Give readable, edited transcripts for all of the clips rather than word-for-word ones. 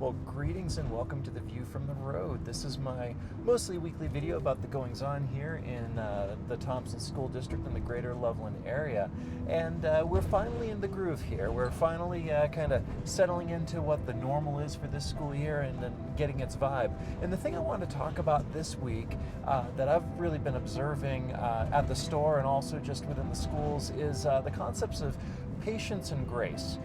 Well, greetings and welcome to The View from the Road. This is my mostly weekly video about the goings-on here in the Thompson School District in the greater Loveland area. And we're finally in the groove here. We're finally kind of settling into what the normal is for this school year and then getting its vibe. And the thing I want to talk about this week that I've really been observing at the store and also just within the schools is the concepts of patience and grace,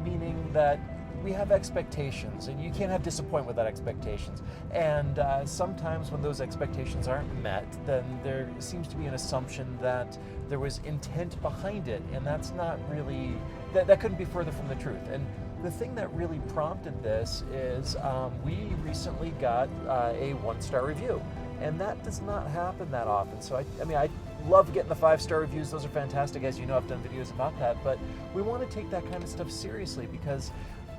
meaning that we have expectations, and you can't have disappointment without expectations. And sometimes when those expectations aren't met, then there seems to be an assumption that there was intent behind it, and that's not really, that couldn't be further from the truth. And the thing that really prompted this is we recently got a 1-star review, and that does not happen that often. So I love getting the 5-star reviews. Those are fantastic. As you know, I've done videos about that, but we want to take that kind of stuff seriously, because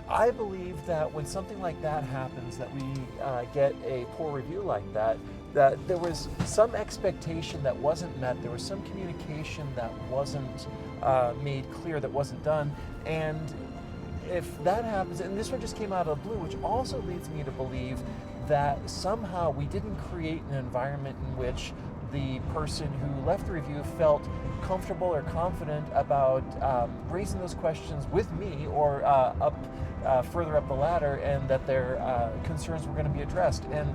I believe that when something like that happens, that we get a poor review like that, that there was some expectation that wasn't met, there was some communication that wasn't made clear, that wasn't done. And if that happens, and this one just came out of the blue, which also leads me to believe that somehow we didn't create an environment in which the person who left the review felt comfortable or confident about raising those questions with me or further up the ladder, and that their concerns were going to be addressed. And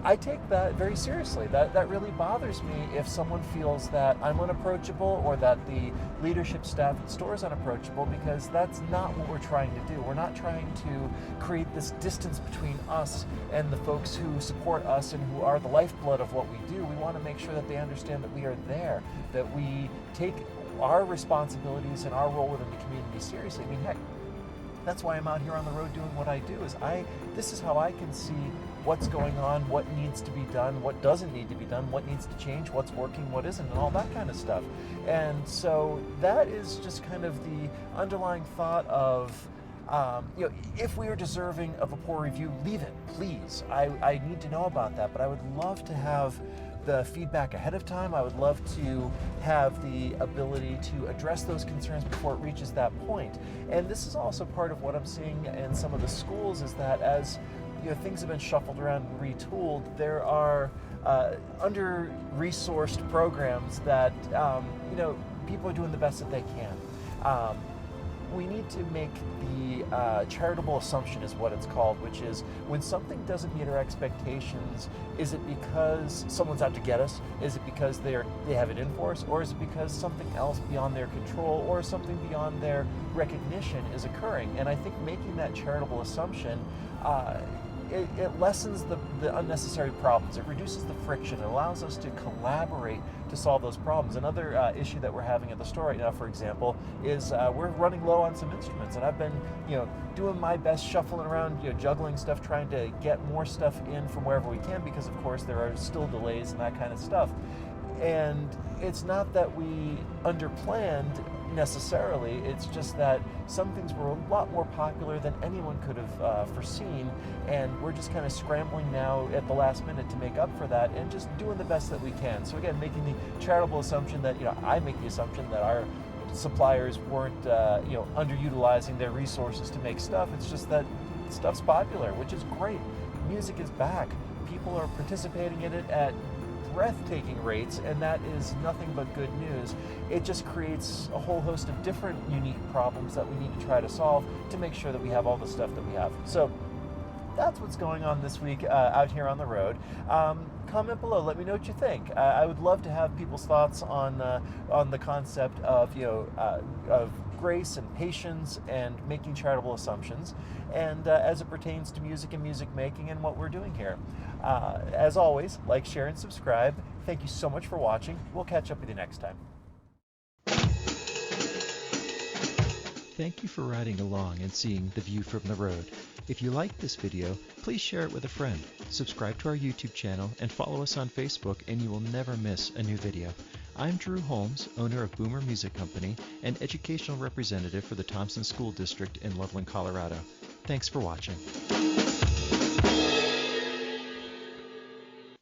I take that very seriously. That really bothers me if someone feels that I'm unapproachable or that the leadership staff at the store is unapproachable, because that's not what we're trying to do. We're not trying to create this distance between us and the folks who support us and who are the lifeblood of what we do. We want to make sure that they understand that we are there, that we take our responsibilities and our role within the community seriously. I mean, heck, that's why I'm out here on the road doing what I do. This is how I can see what's going on, what needs to be done, what doesn't need to be done, what needs to change, what's working, what isn't, and all that kind of stuff. And so that is just kind of the underlying thought of, if we are deserving of a poor review, leave it, please. I need to know about that, but I would love to have the feedback ahead of time. I would love to have the ability to address those concerns before it reaches that point. And this is also part of what I'm seeing in some of the schools, is that as things have been shuffled around and retooled, there are under-resourced programs that people are doing the best that they can. We need to make the charitable assumption, is what it's called, which is when something doesn't meet our expectations, is it because someone's out to get us? Is it because they have it in for us? Or is it because something else beyond their control or something beyond their recognition is occurring? And I think making that charitable assumption, it lessens the unnecessary problems. It reduces the friction. It allows us to collaborate to solve those problems. Another issue that we're having at the store right now, for example, is we're running low on some instruments, and I've been, doing my best, shuffling around, juggling stuff, trying to get more stuff in from wherever we can, because of course there are still delays and that kind of stuff. And it's not that we underplanned necessarily, it's just that some things were a lot more popular than anyone could have foreseen, and we're just kind of scrambling now at the last minute to make up for that and just doing the best that we can. So again, making the charitable assumption that, I make the assumption that our suppliers weren't underutilizing their resources to make stuff. It's just that stuff's popular, which is great. Music is back. People are participating in it at breathtaking rates, and that is nothing but good news. It just creates a whole host of different unique problems that we need to try to solve to make sure that we have all the stuff that we have. So that's what's going on this week out here on the road. Comment below, let me know what you think. I would love to have people's thoughts on the concept of grace and patience and making charitable assumptions, and as it pertains to music and music making and what we're doing here. As always, like, share, and subscribe. Thank you so much for watching. We'll catch up with you next time. Thank you for riding along and seeing The View from the Road. If you liked this video, please share it with a friend. Subscribe to our YouTube channel and follow us on Facebook, and you will never miss a new video. I'm Drew Holmes, owner of Boomer Music Company and educational representative for the Thompson School District in Loveland, Colorado. Thanks for watching.